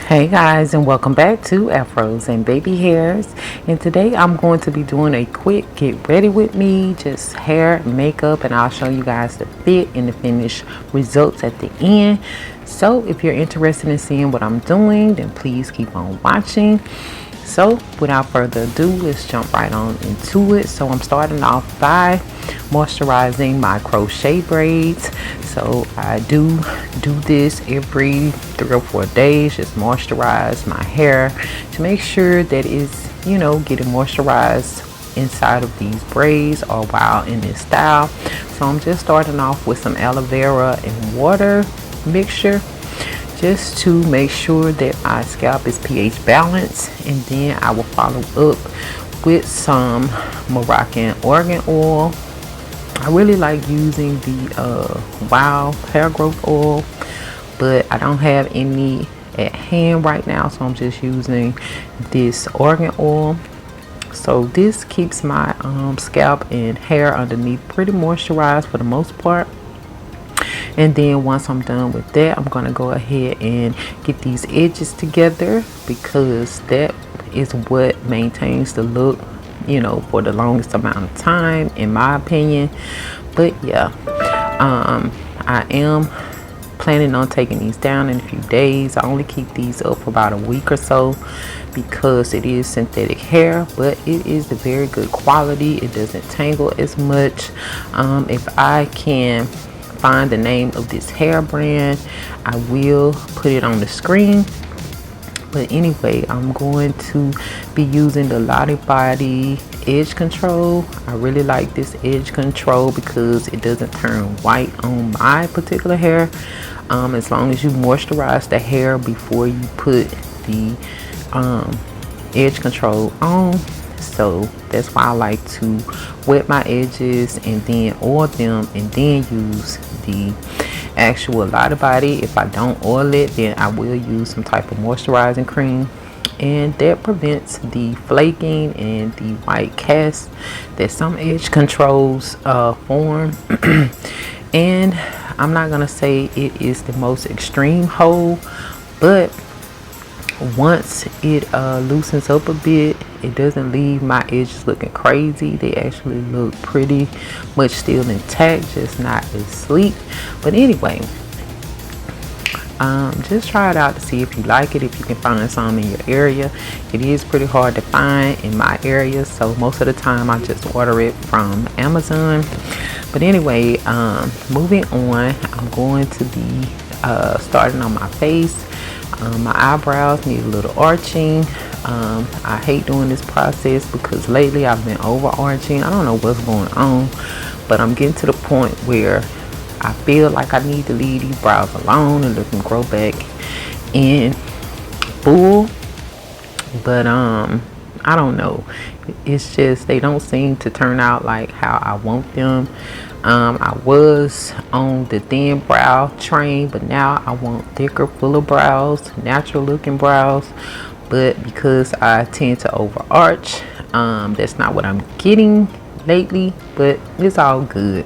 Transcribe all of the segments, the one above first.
Hey guys, and welcome back to Afros and Baby Hairs. And today I'm going to be doing a quick get ready with me, just hair, makeup, and I'll show you guys the fit and the finished results at the end. So if you're interested in seeing what I'm doing, then please keep on watching. So without further ado, let's jump right on into it. So I'm starting off by moisturizing my crochet braids. So I do this every 3 or 4 days, just moisturize my hair to make sure that it's getting moisturized inside of these braids or while in this style. So I'm just starting off with some aloe vera and water mixture just to make sure that my scalp is pH balanced, and then I will follow up with some Moroccan argan oil. I really like using the Wild hair growth oil, but I don't have any at hand right now, so I'm just using this argan oil. So this keeps my scalp and hair underneath pretty moisturized for the most part. And then once I'm done with that, I'm going to go ahead and get these edges together, because that is what maintains the look, for the longest amount of time, in my opinion. But yeah, I am planning on taking these down in a few days. I only keep these up for about a week or so because it is synthetic hair, but it is a very good quality. It doesn't tangle as much. If I can find the name of this hair brand, I will put it on the screen. But anyway, I'm going to be using the Lottie Body edge control. I really like this edge control because it doesn't turn white on my particular hair, as long as you moisturize the hair before you put the edge control on. So that's why I like to wet my edges and then oil them and then use the actual Lottie Body. If I don't oil it, then I will use some type of moisturizing cream, and that prevents the flaking and the white cast that some edge controls form. And I'm not gonna say it is the most extreme hold, but once it loosens up a bit, it doesn't leave my edges looking crazy. They actually look pretty much still intact, just not as sleek. But anyway, just try it out to see if you like it, if you can find some in your area. It is pretty hard to find in my area, so most of the time I just order it from Amazon. But anyway, moving on, I'm going to be starting on my face. My eyebrows need a little arching. I hate doing this process because lately I've been overarching. I don't know what's going on, but I'm getting to the point where I feel like I need to leave these brows alone and let them grow back in full. But I don't know, it's just they don't seem to turn out like how I want them. I was on the thin brow train, but now I want thicker, fuller brows, natural looking brows. But because I tend to overarch, that's not what I'm getting lately, but it's all good.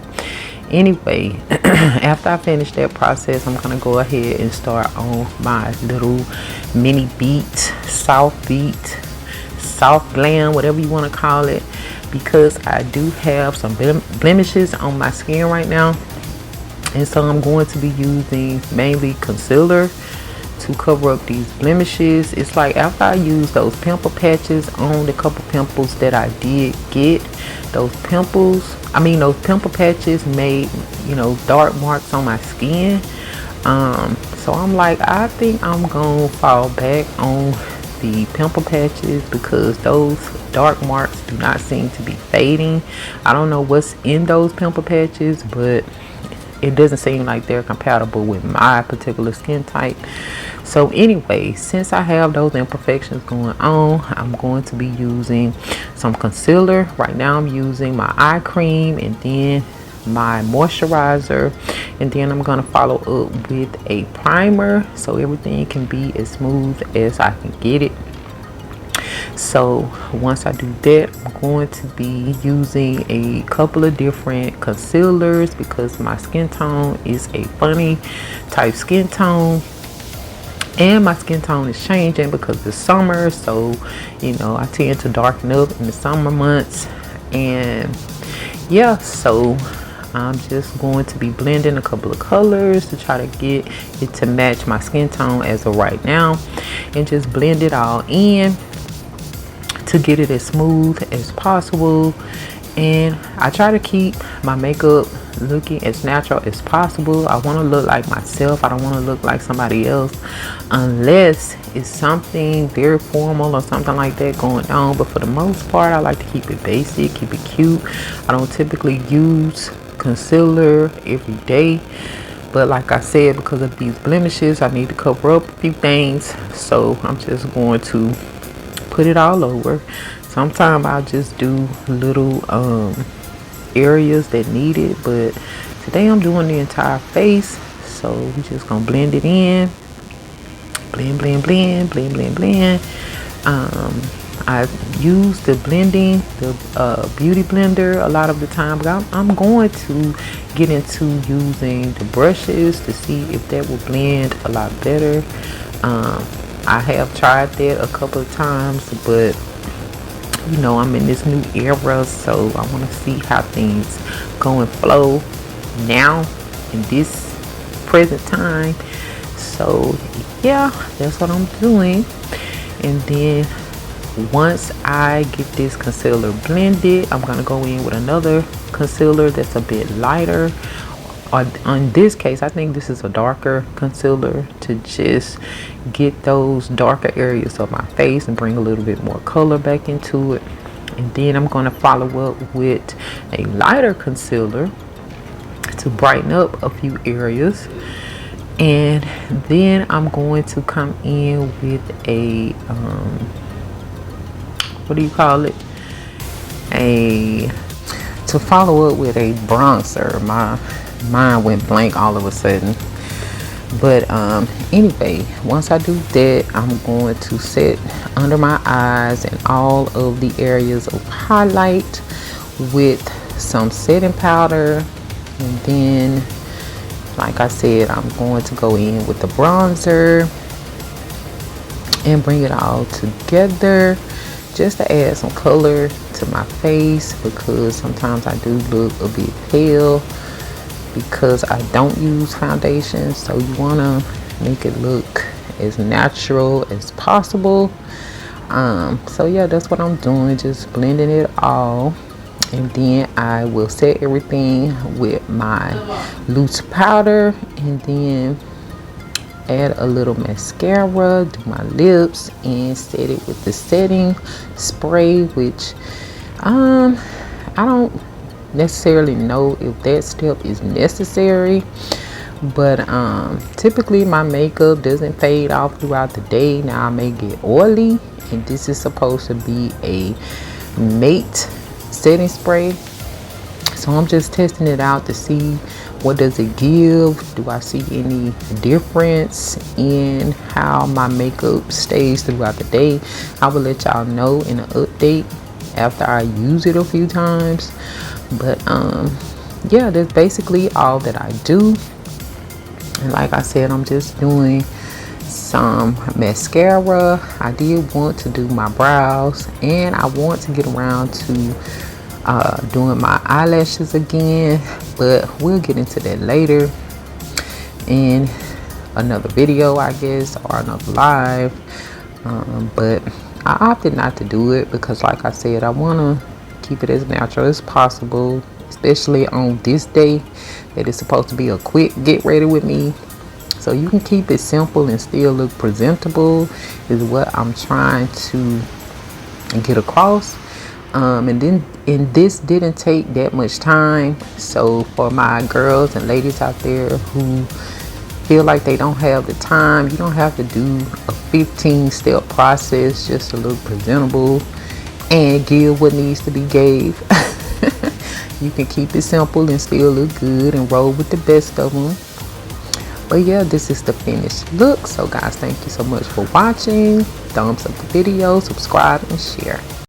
Anyway, after I finish that process, I'm gonna go ahead and start on my little mini beat, soft glam, whatever you want to call it, because I do have some blemishes on my skin right now, and so I'm going to be using mainly concealer to cover up these blemishes. It's like after I use those pimple patches on the couple pimples that I did get, those pimple patches made dark marks on my skin. So I'm like, I think I'm gonna fall back on the pimple patches because those dark marks do not seem to be fading. I don't know what's in those pimple patches, but it doesn't seem like they're compatible with my particular skin type. So anyway, since I have those imperfections going on, I'm going to be using some concealer. Right now I'm using my eye cream and then my moisturizer, and then I'm going to follow up with a primer so everything can be as smooth as I can get it. So once I do that, I'm going to be using a couple of different concealers because my skin tone is a funny type skin tone. And my skin tone is changing because it's summer, so you know I tend to darken up in the summer months. And yeah, so I'm just going to be blending a couple of colors to try to get it to match my skin tone as of right now, and just blend it all in to get it as smooth as possible. And I try to keep my makeup looking as natural as possible. I want to look like myself. I don't want to look like somebody else unless it's something very formal or something like that going on. But for the most part, I like to keep it basic, keep it cute. I don't typically use concealer every day, but like I said, because of these blemishes, I need to cover up a few things, so I'm just going to put it all over. Sometimes I'll just do little areas that need it, but today I'm doing the entire face, so we're just gonna blend it in. Blend, blend, blend, blend, blend, blend. I use the beauty blender a lot of the time, but I'm going to get into using the brushes to see if that will blend a lot better. I have tried that a couple of times, but you know, I'm in this new era, so I want to see how things go and flow now in this present time. So yeah, that's what I'm doing. And then once I get this concealer blended, I'm gonna go in with another concealer that's a bit lighter, or in this case I think this is a darker concealer, to just get those darker areas of my face and bring a little bit more color back into it. And then I'm going to follow up with a lighter concealer to brighten up a few areas. And then I'm going to come in with a what do you call it, to follow up with a bronzer. My mind went blank all of a sudden, but anyway, once I do that, I'm going to set under my eyes and all of the areas of highlight with some setting powder. And then, like I said, I'm going to go in with the bronzer and bring it all together just to add some color to my face, because sometimes I do look a bit pale because I don't use foundation. So you want to make it look as natural as possible. So yeah, that's what I'm doing, just blending it all. And then I will set everything with my loose powder, and then add a little mascara, do my lips, and set it with the setting spray, which I don't necessarily know if that step is necessary, but typically my makeup doesn't fade off throughout the day. Now I may get oily, and this is supposed to be a matte setting spray, so I'm just testing it out to see what does it give. Do I see any difference in how my makeup stays throughout the day? I will let y'all know in an update after I use it a few times. But yeah, that's basically all that I do. And like I said, I'm just doing some mascara. I did want to do my brows, and I want to get around to doing my eyelashes again, but we'll get into that later in another video, I guess, or another live. But I opted not to do it because, like I said, I want to keep it as natural as possible, especially on this day that it's supposed to be a quick get ready with me. So you can keep it simple and still look presentable is what I'm trying to get across. And this didn't take that much time. So for my girls and ladies out there who feel like they don't have the time, you don't have to do a 15-step process just to look presentable and give what needs to be gave. You can keep it simple and still look good and roll with the best of them. But yeah, this is the finished look. So guys, thank you so much for watching. Thumbs up the video, subscribe, and share.